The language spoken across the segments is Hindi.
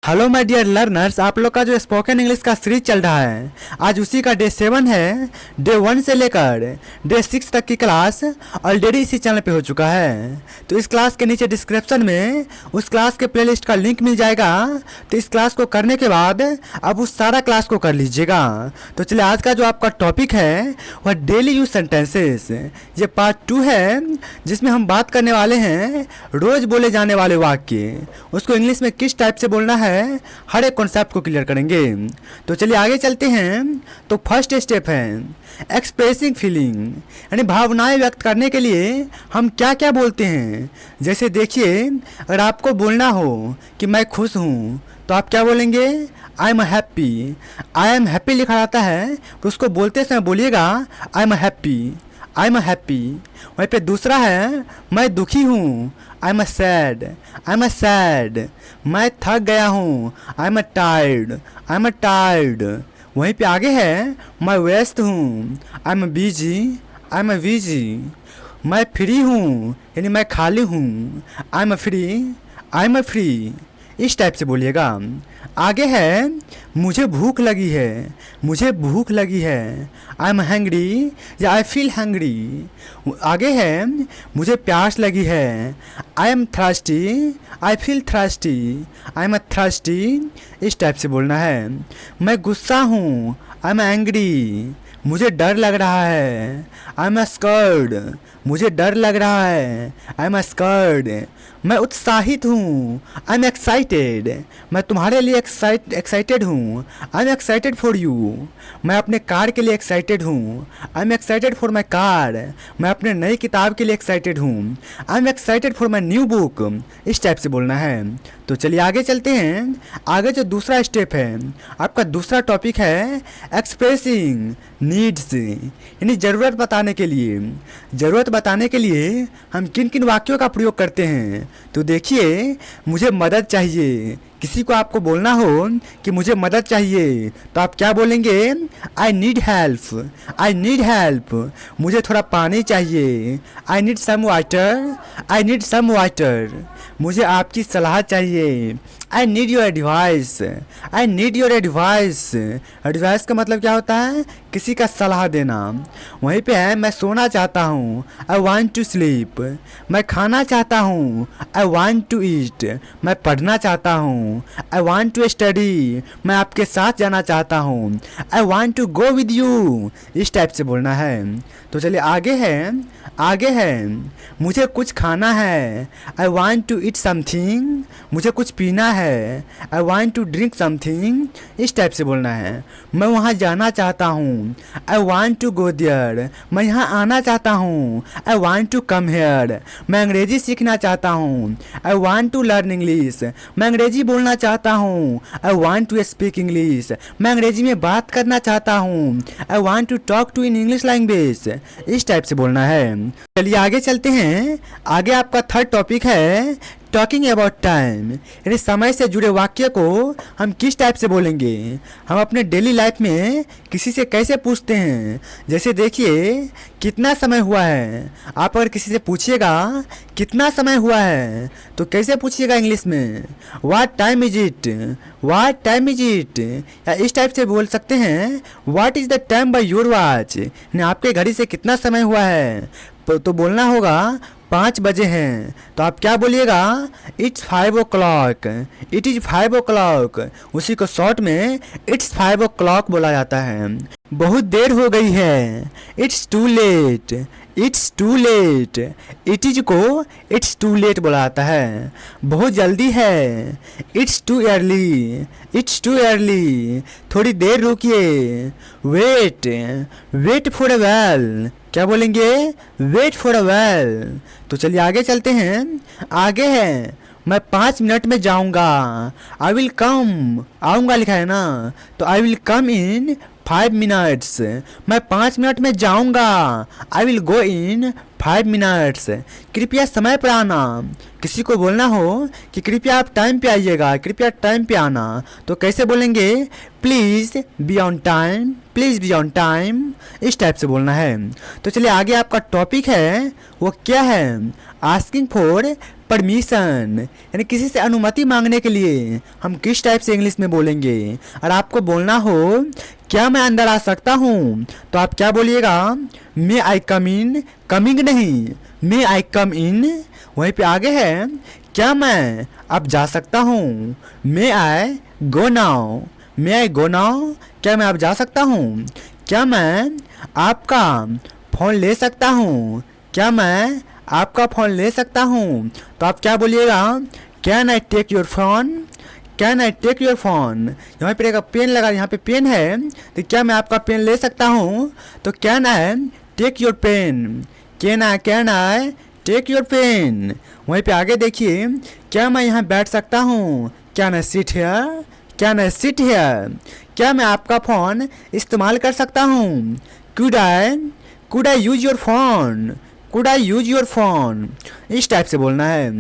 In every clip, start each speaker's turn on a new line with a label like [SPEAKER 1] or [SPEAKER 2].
[SPEAKER 1] हेलो माय डियर लर्नर्स, आप लोग का जो स्पोकन इंग्लिश का सीरीज चल रहा है आज उसी का डे 7 है। डे 1 से लेकर डे 6 तक की क्लास ऑलरेडी इसी चैनल पे हो चुका है। तो इस क्लास के नीचे डिस्क्रिप्शन में उस क्लास के प्लेलिस्ट का लिंक मिल जाएगा। तो इस क्लास को करने के बाद आप उस सारा क्लास को कर लीजिएगा। तो चलिए, आज का जो आपका टॉपिक है वह डेली यूज सेंटेंसेस। ये पार्ट 2 है जिसमें हम बात करने वाले हैं रोज बोले जाने वाले वाक्य, उसको इंग्लिश में किस टाइप से बोलना है, हर एक कॉन्सेप्ट को क्लियर करेंगे। तो चलिए आगे चलते हैं। तो फर्स्ट स्टेप है एक्सप्रेसिंग फीलिंग, यानी भावनाएं व्यक्त करने के लिए हम क्या क्या बोलते हैं। जैसे देखिए, अगर आपको बोलना हो कि मैं खुश हूँ तो आप क्या बोलेंगे? I am happy. I am happy लिखा रहता है तो उसको बोलते समय बोलिएगा I am happy, I am happy. वहीं पे दूसरा है मैं दुखी हूँ, I am sad, I am sad. मैं थक गया हूँ, I am tired, I am tired. वहीं पे आगे है मैं व्यस्त हूँ, I am busy, I am busy. मैं फ्री हूँ यानी मैं खाली हूँ, I M free, I am free. इस टाइप से बोलिएगा। आगे है मुझे भूख लगी है, मुझे भूख लगी है, आई एम हैंग्री या आई फील हैंग्री। आगे है मुझे प्यास लगी है, I am thirsty, I feel thirsty, I am thirsty. इस टाइप से बोलना है। मैं गुस्सा हूँ, आई एम एंग्री। मुझे डर लग रहा है, आई एम स्कर्ड। मुझे डर लग रहा है, आई एम स्कर्ड। मैं उत्साहित हूँ, आई एम एक्साइटेड। मैं तुम्हारे लिए एक्साइटेड हूँ, I am excited for you. मैं अपने कार के लिए एक्साइटेड हूँ, I am excited for my car. मैं अपने नई किताब के लिए एक्साइटेड हूँ, I am excited for my new book. इस टाइप से बोलना है। तो चलिए आगे चलते हैं। आगे जो दूसरा स्टेप है, आपका दूसरा टॉपिक है एक्सप्रेसिंग नीड्स, यानी ज़रूरत बताने के लिए। ज़रूरत बताने के लिए हम किन किन वाक्यों का प्रयोग करते हैं। तो देखिए, मुझे मदद चाहिए। किसी को आपको बोलना हो कि मुझे मदद चाहिए तो आप क्या बोलेंगे? I need help, I need help. मुझे थोड़ा पानी चाहिए, I need some water, I need some water. मुझे आपकी सलाह चाहिए, I need your advice, I need your advice. Advice का मतलब क्या होता है? किसी का सलाह देना। वहीं पे है मैं सोना चाहता हूँ, आई वांट टू स्लीप। मैं खाना चाहता हूँ, आई वांट टू ईट। मैं पढ़ना चाहता हूँ, आई वांट टू स्टडी। मैं आपके साथ जाना चाहता हूँ, I want to go with you. इस टाइप से बोलना है। तो चलिए आगे है। आगे है मुझे कुछ खाना है, I want to eat something. मुझे कुछ पीना है, I want to drink something. इस टाइप से बोलना है। मैं वहाँ जाना चाहता हूँ, I want to go there. मैं यहाँ आना चाहता हूँ, I want to come here. मैं अंग्रेजी सीखना चाहता हूँ, I want to learn English. मैं अंग्रेजी बोलना चाहता हूँ, I want to speak English. मैं अंग्रेजी में बात करना चाहता हूँ, I want to talk to in English language. इस टाइप से बोलना है। चलिए आगे चलते हैं। आगे आपका थर्ड टॉपिक है टॉकिंग अबाउट टाइम, यानी समय से जुड़े वाक्य को हम किस टाइप से बोलेंगे। हम अपने डेली लाइफ में किसी से कैसे पूछते हैं। जैसे देखिए, कितना समय हुआ है। आप अगर किसी से पूछिएगा कितना समय हुआ है तो कैसे पूछिएगा इंग्लिश में? What time is it, what time is it. या इस टाइप से बोल सकते हैं what is the time by your watch, यानी आपके घड़ी से कितना समय हुआ है। तो बोलना होगा 5 बजे हैं तो आप क्या बोलिएगा? It's 5 o'clock, it is 5 o'clock। उसी को शॉर्ट में इट्स 5 o'clock बोला जाता है। बहुत देर हो गई है, it's too late, it's too late. It is को इट्स टू लेट बोला जाता है। बहुत जल्दी है, it's too early, it's too early. थोड़ी देर रुकिए, wait, wait for a while. क्या बोलेंगे? Wait for a while. तो चलिए आगे चलते हैं। आगे है मैं 5 मिनट में जाऊंगा, आई विल कम। आऊंगा लिखा है ना, तो I will come in 5 minutes. मैं 5 मिनट में जाऊंगा, I will go in 5 minutes. कृपया समय पर आना। किसी को बोलना हो कि कृपया आप टाइम पे आइएगा, कृपया टाइम पे आना, तो कैसे बोलेंगे? Please be on time, please be on time. इस टाइप से बोलना है। तो चलिए आगे आपका टॉपिक है वो क्या है? आस्किंग फॉर परमिशन यानी किसी से अनुमति मांगने के लिए हम किस टाइप से इंग्लिश में बोलेंगे। और आपको बोलना हो क्या मैं अंदर आ सकता हूँ, तो आप क्या बोलिएगा, मे आई कम इन, कमिंग नहीं, मे आई कम इन। वहीं पे आगे है क्या मैं अब जा सकता हूँ, मे आई गो नाउ, मे आई गो नाउ, क्या मैं अब जा सकता हूँ। क्या मैं आपका फ़ोन ले सकता हूँ, क्या मैं आपका फ़ोन ले सकता हूँ, तो आप क्या बोलिएगा, can I take your phone, can I take your phone. यहाँ पे एक पेन लगा, यहाँ पे पेन है, तो क्या मैं आपका पेन ले सकता हूँ, तो can I take your pen, can I take your pen. वहीं पे आगे देखिए, क्या मैं यहाँ बैठ सकता हूँ, can I sit here, can I sit here. क्या मैं आपका फ़ोन इस्तेमाल कर सकता हूँ, could I use your phone, could I use your phone. इस टाइप से बोलना है।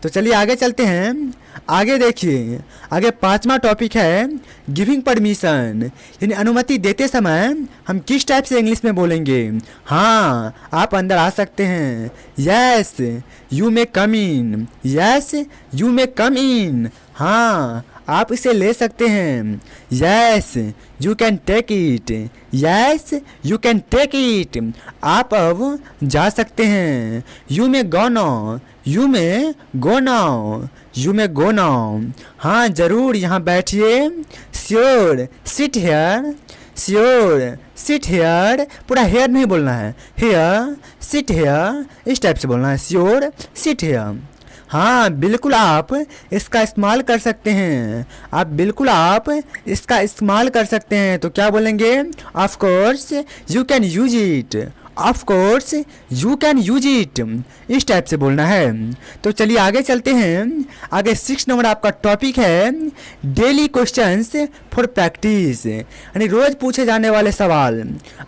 [SPEAKER 1] तो चलिए आगे चलते हैं। आगे देखिए, आगे 5वां टॉपिक है गिविंग परमिशन, यानी अनुमति देते समय हम किस टाइप से इंग्लिश में बोलेंगे। हाँ, आप अंदर आ सकते हैं, yes you may come in, yes you may come in. हाँ, आप इसे ले सकते हैं, yes you can take it, yes you can take it. आप अब जा सकते हैं, you may go now, you may go now, you may go now. हाँ ज़रूर यहाँ बैठिए, sure sit here, sure sit here, पूरा हेयर नहीं बोलना है, हेयर सिट हेयर, इस टाइप से बोलना है, श्योर सिट हेयर। हाँ बिल्कुल आप इसका इस्तेमाल कर सकते हैं, आप बिल्कुल आप इसका इस्तेमाल कर सकते हैं। तो क्या बोलेंगे, of course you can use it, of course you can use it, इस टाइप से बोलना है। तो चलिए आगे चलते हैं। आगे 6 नंबर आपका टॉपिक है डेली क्वेश्चंस फॉर प्रैक्टिस, यानी रोज़ पूछे जाने वाले सवाल।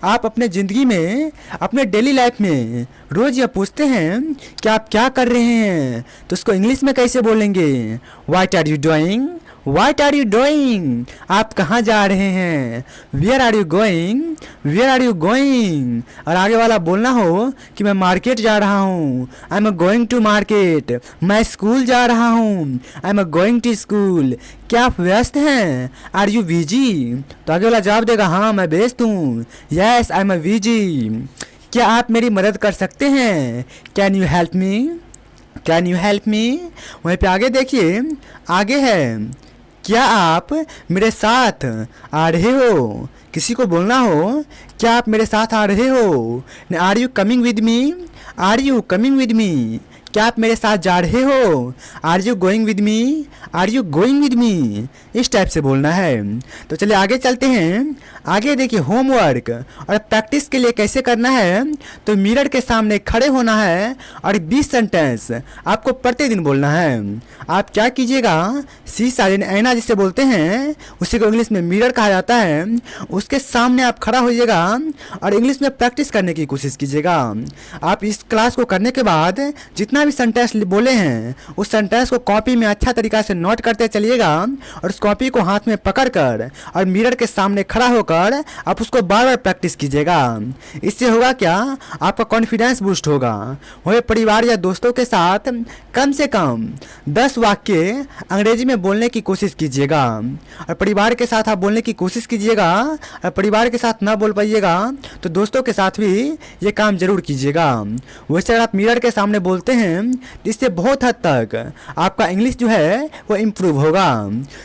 [SPEAKER 1] आप अपने ज़िंदगी में, अपने डेली लाइफ में रोज़ यह पूछते हैं कि आप क्या कर रहे हैं, तो उसको इंग्लिश में कैसे बोलेंगे, what are you doing, what are you doing, आप कहाँ जा रहे हैं, where are you going, where are you going. और आगे वाला बोलना हो कि मैं मार्केट जा रहा हूँ, I am going to market, मैं स्कूल जा रहा हूँ, I am going to school. क्या आप व्यस्त हैं, आर यू बिजी, तो आगे वाला जवाब देगा हाँ मैं व्यस्त हूँ, यस आई एम बिजी। क्या आप मेरी मदद कर सकते हैं, can you help me, can you help me. वहीं पे आगे देखिए, आगे है क्या आप मेरे साथ आ रहे हो, किसी को बोलना हो क्या आप मेरे साथ आ रहे हो, are you coming with me, are you coming with me, क्या आप मेरे साथ जा रहे हो, are you going with me, are you going with me, इस टाइप से बोलना है। तो चलिए आगे चलते हैं। आगे देखिए होमवर्क और प्रैक्टिस के लिए कैसे करना है, तो मिरर के सामने खड़े होना है और 20 सेंटेंस आपको प्रतिदिन बोलना है। आप क्या कीजिएगा, शीशा यानी आईना जिसे बोलते हैं, उसी को इंग्लिश में मिरर कहा जाता है, उसके सामने आप खड़ा होइएगा और इंग्लिश में प्रैक्टिस करने की कोशिश कीजिएगा। आप इस क्लास को करने के बाद जितना भी सेंटेंस बोले हैं उस सेंटेंस को कॉपी में अच्छा तरीका से नोट करते चलिएगा और उस कॉपी को हाथ में पकड़कर और मिरर के सामने खड़ा होकर आप उसको बार बार प्रैक्टिस कीजिएगा। इससे होगा क्या, आपका कॉन्फिडेंस बूस्ट होगा। वही परिवार या दोस्तों के साथ कम से कम 10 वाक्य अंग्रेजी में बोलने की कोशिश कीजिएगा और परिवार के साथ आप बोलने की कोशिश कीजिएगा। और परिवार के साथ ना बोल पाइएगा तो दोस्तों के साथ भी ये काम जरूर कीजिएगा। वैसे अगर आप मिरर के सामने बोलते हैं इससे बहुत हद तक आपका इंग्लिश जो है वो इम्प्रूव होगा।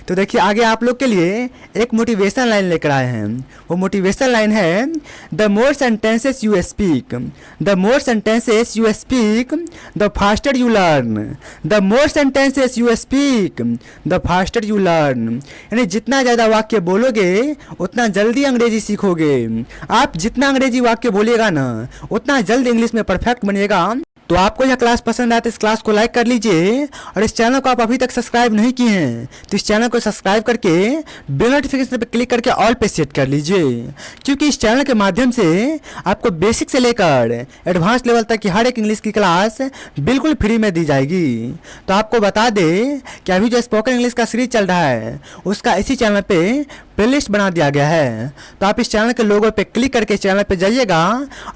[SPEAKER 1] तो देखिए आगे आप लोग के लिए एक मोटिवेशन लाइन लेकर आए हैं। वो मोटिवेशन लाइन है, the more sentences you speak, the more sentences you speak the faster you learn, the more sentences you speak the faster you learn. यानी जितना ज़्यादा वाक्य बोलोगे उतना जल्दी अंग्रेजी सीखोगे। आप जितना अंग्रेजी वाक्य बोलिएगा ना उतना जल्द इंग्लिश में परफेक्ट बनिएगा। तो आपको यह क्लास पसंद आए तो इस क्लास को लाइक कर लीजिए और इस चैनल को आप अभी तक सब्सक्राइब नहीं किए हैं तो इस चैनल को सब्सक्राइब करके बेल नोटिफिकेशन पर क्लिक करके ऑल पे सेट कर लीजिए, क्योंकि इस चैनल के माध्यम से आपको बेसिक से लेकर एडवांस लेवल तक की हर एक इंग्लिश की क्लास बिल्कुल फ्री में दी जाएगी। तो आपको बता दें कि अभी जो स्पोकन इंग्लिश का सीरीज चल रहा है उसका इसी चैनल पे प्लेलिस्ट बना दिया गया है। तो आप इस चैनल के लोगो पे क्लिक करके चैनल पे जाइएगा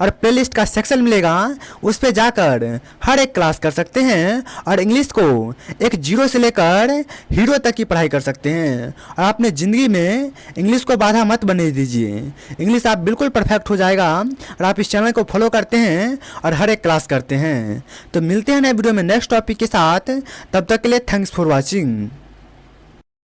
[SPEAKER 1] और प्लेलिस्ट का सेक्शन मिलेगा, उस पे जाकर लेकर हर एक क्लास कर सकते हैं और इंग्लिश को एक जीरो से लेकर हीरो तक की पढ़ाई कर सकते हैं। और अपने ज़िंदगी में इंग्लिश को बाधा मत बनने दीजिए, इंग्लिश आप बिल्कुल परफेक्ट हो जाएगा और आप इस चैनल को फॉलो करते हैं और हर एक क्लास करते हैं। तो मिलते हैं नए वीडियो में नेक्स्ट टॉपिक के साथ, तब तक के लिए थैंक्स फॉर वॉचिंग।